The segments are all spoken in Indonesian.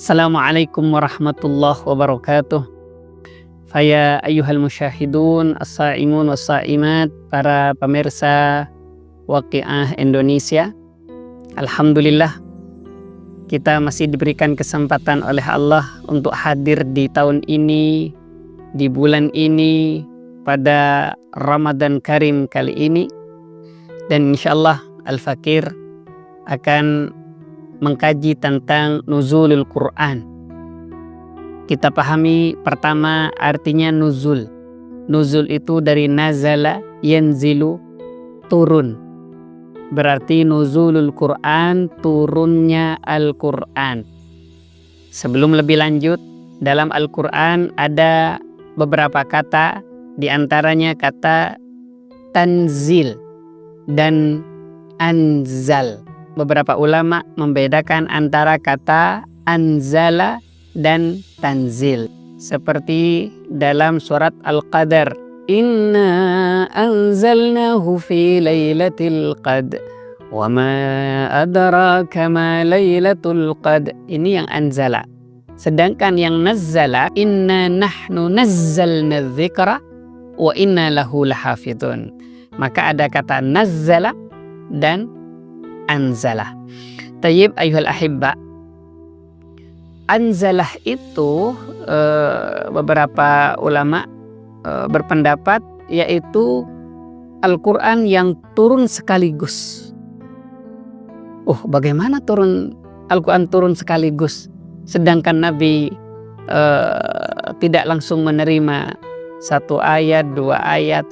Assalamualaikum warahmatullahi wabarakatuh. Faya ayyuhal musyahidun, as-saimun was-saimat, para pemirsa Waqiah Indonesia. Alhamdulillah, kita masih diberikan kesempatan oleh Allah untuk hadir di tahun ini, di bulan ini, pada Ramadan Karim kali ini. Dan insyaallah Al-Fakir akan mengkaji tentang nuzulul Quran. Kita pahami pertama artinya nuzul. Nuzul itu dari nazala, yanzilu, turun. Berarti nuzulul Quran, turunnya Al-Quran. Sebelum lebih lanjut, dalam Al-Quran ada beberapa kata, di antaranya kata tanzil dan anzal. Beberapa ulama membedakan antara kata anzala dan tanzil. Seperti dalam surat Al-Qadar. Inna anzalnahu fi laylatil qadr. Wa ma adraka ma laylatul qadr. Ini yang anzala. Sedangkan yang nazzala, inna nahnu nazzalna dzikra wa inna lahu lahafidun. Maka ada kata nazzala dan anzalah. Tayyib ayyuhal ahibba. Anzalah itu beberapa ulama berpendapat yaitu Al-Quran yang turun sekaligus. Bagaimana Al-Quran turun sekaligus? Sedangkan Nabi tidak langsung menerima satu ayat, dua ayat.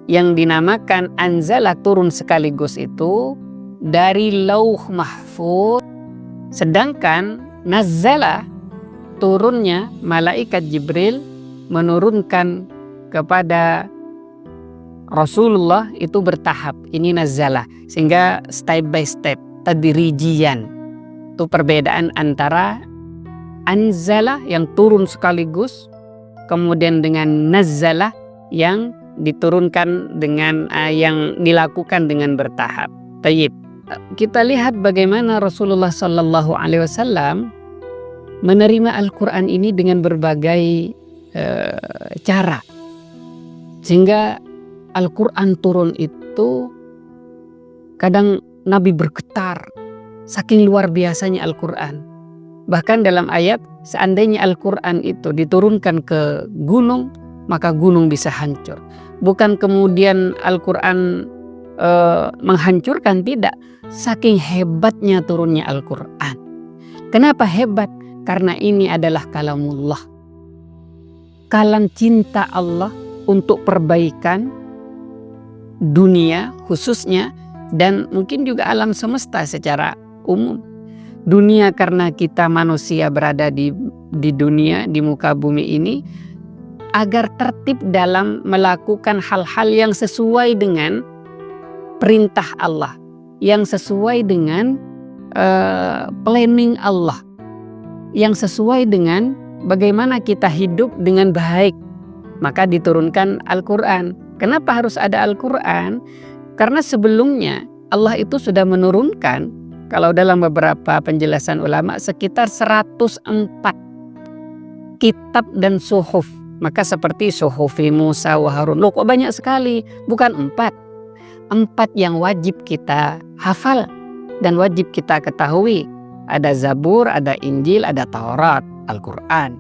Yang dinamakan anzalah turun sekaligus itu dari lauh mahfuz. Sedangkan nazzala turunnya malaikat Jibril menurunkan kepada Rasulullah itu bertahap. Ini nazzala, sehingga step by step, tadrijian. Itu perbedaan antara anzala yang turun sekaligus, kemudian dengan nazzala yang diturunkan dengan yang dilakukan dengan bertahap. Tayyib. Kita lihat bagaimana Rasulullah Sallallahu Alaihi Wasallam menerima Al-Quran ini dengan berbagai cara, sehingga Al-Quran turun itu kadang Nabi bergetar, saking luar biasanya Al-Quran. Bahkan dalam ayat, seandainya Al-Quran itu diturunkan ke gunung, maka gunung bisa hancur. Bukan kemudian Al-Quran menghancurkan, tidak. Saking hebatnya turunnya Al-Quran. Kenapa hebat? Karena ini adalah kalamullah. Kalam cinta Allah untuk perbaikan dunia khususnya, dan mungkin juga alam semesta secara umum. Dunia karena kita manusia berada di dunia, di muka bumi ini, agar tertib dalam melakukan hal-hal yang sesuai dengan perintah Allah, yang sesuai dengan planning Allah, yang sesuai dengan bagaimana kita hidup dengan baik. Maka diturunkan Al-Quran. Kenapa harus ada Al-Quran? Karena sebelumnya Allah itu sudah menurunkan, kalau dalam beberapa penjelasan ulama, sekitar 104 kitab dan suhuf. Maka seperti suhufi Musa wa Harun. Loh, kok banyak sekali? Bukan 4. 4 yang wajib kita hafal dan wajib kita ketahui. Ada Zabur, ada Injil, ada Taurat, Al-Quran.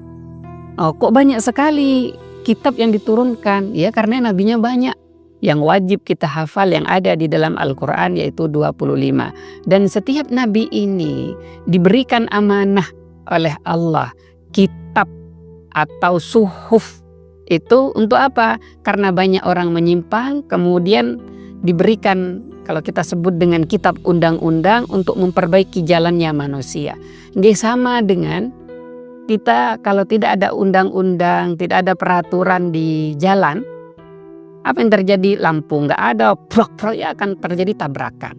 Kok banyak sekali kitab yang diturunkan? Ya, karena nabinya banyak. Yang wajib kita hafal yang ada di dalam Al-Quran yaitu 25. Dan setiap nabi ini diberikan amanah oleh Allah kitab atau suhuf. Itu untuk apa? Karena banyak orang menyimpang, kemudian diberikan, kalau kita sebut dengan kitab undang-undang, untuk memperbaiki jalannya manusia. Nggak sama dengan kita, kalau tidak ada undang-undang, tidak ada peraturan di jalan, apa yang terjadi? Lampu nggak ada, ya akan terjadi tabrakan.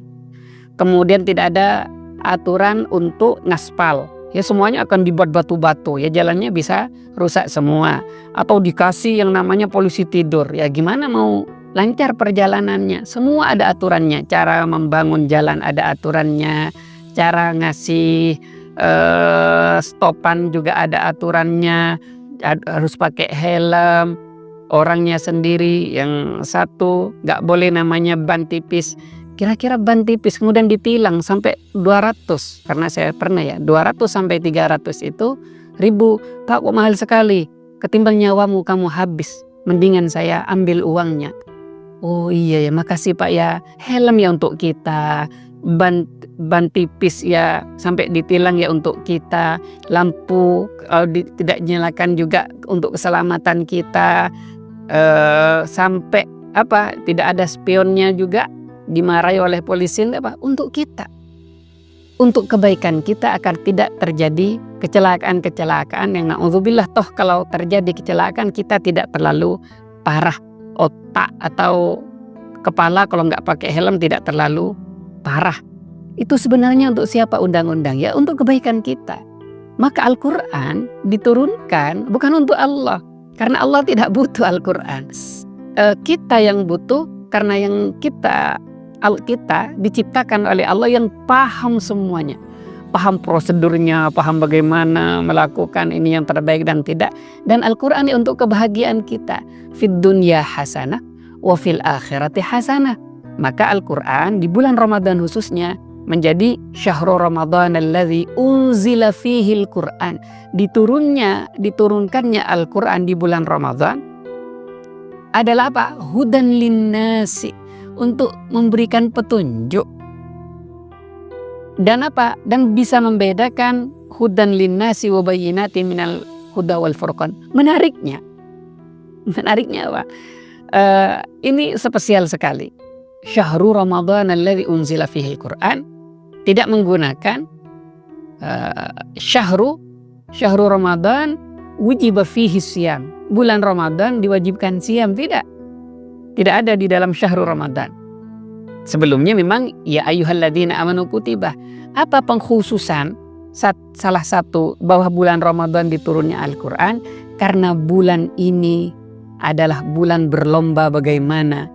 Kemudian tidak ada aturan untuk ngaspal, ya semuanya akan dibuat batu-batu, ya jalannya bisa rusak semua. Atau dikasih yang namanya polisi tidur, ya gimana mau lancar perjalanannya? Semua ada aturannya. Cara membangun jalan ada aturannya, cara ngasih stopan juga ada aturannya, harus pakai helm. Orangnya sendiri, yang satu nggak boleh namanya ban tipis. Kira-kira ban tipis kemudian ditilang sampai 200, karena saya pernah ya 200 sampai 300 itu ribu. Pak, kok mahal sekali, ketimbang nyawamu kamu habis, mendingan saya ambil uangnya. Oh iya ya, makasih Pak ya, helm ya untuk kita, ban tipis ya sampai ditilang ya untuk kita, lampu tidak nyalakan juga untuk keselamatan kita, sampai tidak ada spionnya juga dimarahi oleh polisi, untuk kita, untuk kebaikan kita agar tidak terjadi kecelakaan yang na'udzubillah. Toh kalau terjadi kecelakaan kita tidak terlalu parah, otak atau kepala kalau nggak pakai helm tidak terlalu parah. Itu sebenarnya untuk siapa undang-undang? Ya untuk kebaikan kita. Maka Al-Quran diturunkan bukan untuk Allah, karena Allah tidak butuh Al-Quran. Kita yang butuh, karena yang kita diciptakan oleh Allah yang paham semuanya. Paham prosedurnya, paham bagaimana melakukan ini yang terbaik dan tidak. Dan Al-Quran ini untuk kebahagiaan kita. Fid dunya hasanah wa fil akhirati hasanah. Maka Al-Quran di bulan Ramadan khususnya menjadi syahrul Ramadan alladzi unzila fihil Quran. Diturunkannya Al-Quran di bulan Ramadan adalah apa? Hudan linnasi, untuk memberikan petunjuk. Dan apa? Dan bisa membedakan hudan linnasi wa bayyinatin minal huda wal furqan. Menariknya apa? Ini spesial sekali. Syahrul Ramadan alladzi unzila fihil Quran tidak menggunakan syahru Ramadan wujiba fihi siyam. Bulan Ramadan diwajibkan siam, tidak ada di dalam syahrul Ramadan. Sebelumnya memang ya ayyuhalladzina amanu kutibah. Apa pengkhususan salah satu bahwa bulan Ramadan diturunnya Al-Quran? Karena bulan ini adalah bulan berlomba bagaimana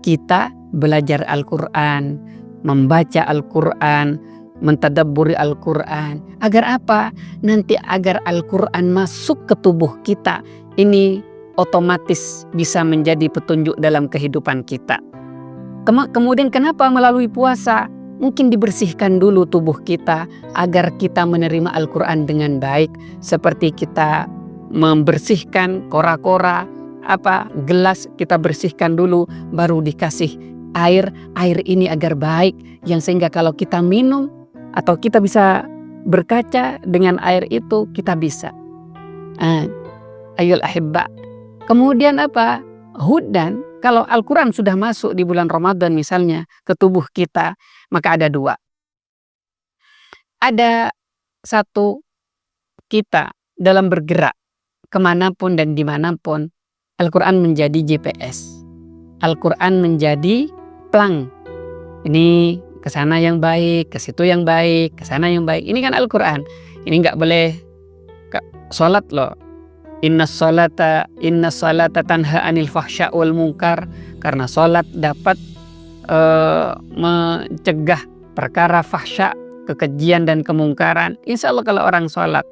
kita belajar Al-Quran, membaca Al-Quran, mentadabburi Al-Quran. Agar apa? Nanti agar Al-Quran masuk ke tubuh kita. Ini otomatis bisa menjadi petunjuk dalam kehidupan kita. Kemudian kenapa melalui puasa? Mungkin dibersihkan dulu tubuh kita agar kita menerima Al-Quran dengan baik. Seperti kita membersihkan kora-kora, gelas kita bersihkan dulu, baru dikasih air ini agar baik, yang sehingga kalau kita minum atau kita bisa berkaca dengan air itu, kita bisa. Ayyul ahibba. Kemudian hudan, kalau Al-Quran sudah masuk di bulan Ramadan misalnya ke tubuh kita, maka ada dua. Ada satu, kita dalam bergerak kemanapun dan dimanapun, Al-Quran menjadi GPS. Al-Quran menjadi plang. Ini ke sana yang baik, ke situ yang baik, ke sana yang baik. Ini kan Al-Quran. Ini nggak boleh sholat loh. Inna salata tanha anil fahsya wal munkar. Karena sholat dapat mencegah perkara fahsya, kekejian dan kemungkaran. Insya Allah kalau orang sholat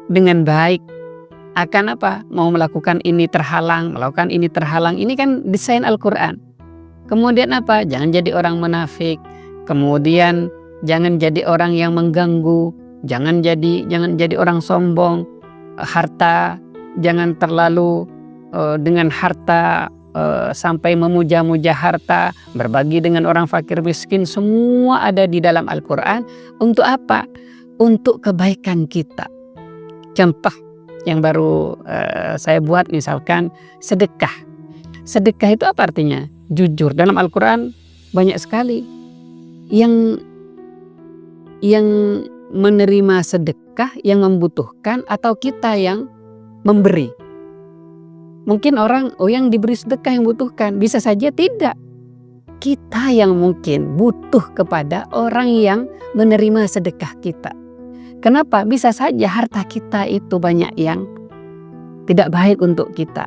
dengan baik, akan mau melakukan ini terhalang, melakukan ini terhalang. Ini kan desain Al-Quran. Kemudian jangan jadi orang munafik. Kemudian jangan jadi orang yang mengganggu. Jangan jadi orang sombong. Harta, jangan terlalu dengan harta sampai memuja-muja harta. Berbagi dengan orang fakir miskin. Semua ada di dalam Al-Quran. Untuk apa? Untuk kebaikan kita. Contoh yang baru saya buat, misalkan sedekah. Sedekah itu apa artinya? Jujur. Dalam Al-Quran banyak sekali yang menerima sedekah, yang membutuhkan, atau kita yang memberi. Mungkin orang yang diberi sedekah yang butuhkan, bisa saja tidak. Kita yang mungkin butuh kepada orang yang menerima sedekah kita. Kenapa? Bisa saja harta kita itu banyak yang tidak baik untuk kita,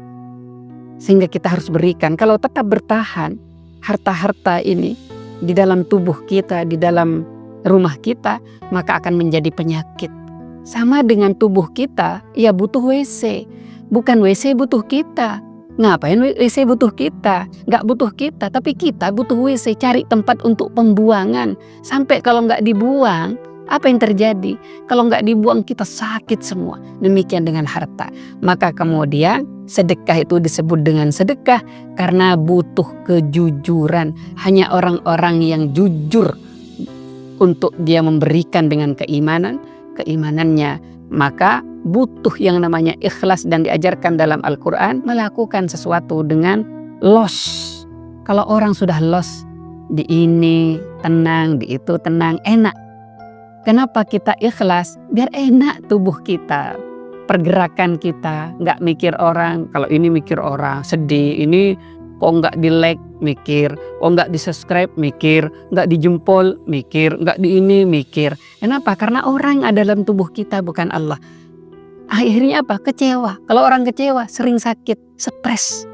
sehingga kita harus berikan. Kalau tetap bertahan harta-harta ini di dalam tubuh kita, di dalam rumah kita, maka akan menjadi penyakit. Sama dengan tubuh kita, ya butuh WC. Bukan WC butuh kita. Ngapain WC butuh kita? Nggak butuh kita, tapi kita butuh WC. Cari tempat untuk pembuangan. Sampai kalau nggak dibuang, apa yang terjadi? Kalau nggak dibuang kita sakit semua. Demikian dengan harta. Maka kemudian sedekah itu disebut dengan sedekah karena butuh kejujuran. Hanya orang-orang yang jujur untuk dia memberikan dengan keimanannya, maka butuh yang namanya ikhlas dan diajarkan dalam Al-Quran melakukan sesuatu dengan los. Kalau orang sudah los, di ini tenang, di itu tenang, enak. Kenapa kita ikhlas? Biar enak tubuh kita, pergerakan kita, nggak mikir orang. Kalau ini mikir orang, sedih. Ini kok nggak di like, mikir. Kok nggak di subscribe, mikir. Nggak di jempol, mikir. Nggak di ini, mikir. Kenapa? Karena orang ada dalam tubuh kita, bukan Allah. Akhirnya apa? Kecewa. Kalau orang kecewa, sering sakit, stres.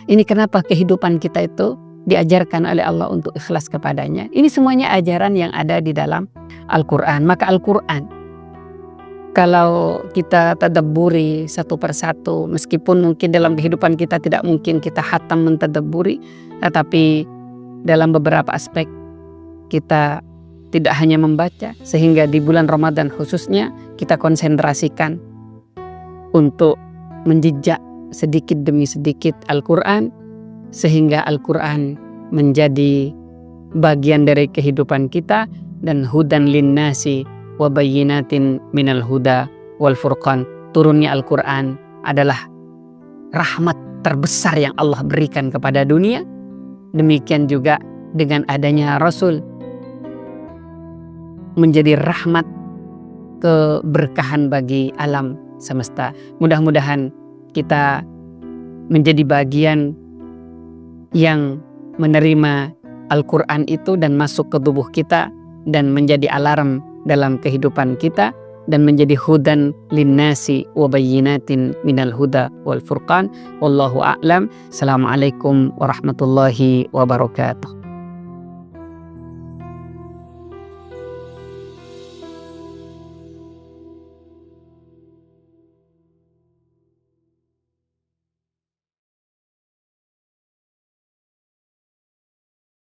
Ini kenapa kehidupan kita itu diajarkan oleh Allah untuk ikhlas kepadanya. Ini semuanya ajaran yang ada di dalam Al-Quran. Maka Al-Quran, kalau kita tadabburi satu persatu, meskipun mungkin dalam kehidupan kita tidak mungkin kita hatam mentadabburi, tetapi dalam beberapa aspek kita tidak hanya membaca, sehingga di bulan Ramadan khususnya kita konsentrasikan untuk menjejak sedikit demi sedikit Al-Quran, sehingga Al-Quran menjadi bagian dari kehidupan kita dan hudan linnasi wa bayyinatin minal huda wal furqan. Turunnya Al-Quran adalah rahmat terbesar yang Allah berikan kepada dunia. Demikian juga dengan adanya Rasul, menjadi rahmat keberkahan bagi alam semesta. Mudah-mudahan kita menjadi bagian yang menerima Al-Quran itu dan masuk ke tubuh kita dan menjadi alarm dalam kehidupan kita dan menjadi hudan linnasi wa bayyinatin minal huda wal furqan. Wallahu a'lam. Assalamualaikum warahmatullahi wabarakatuh.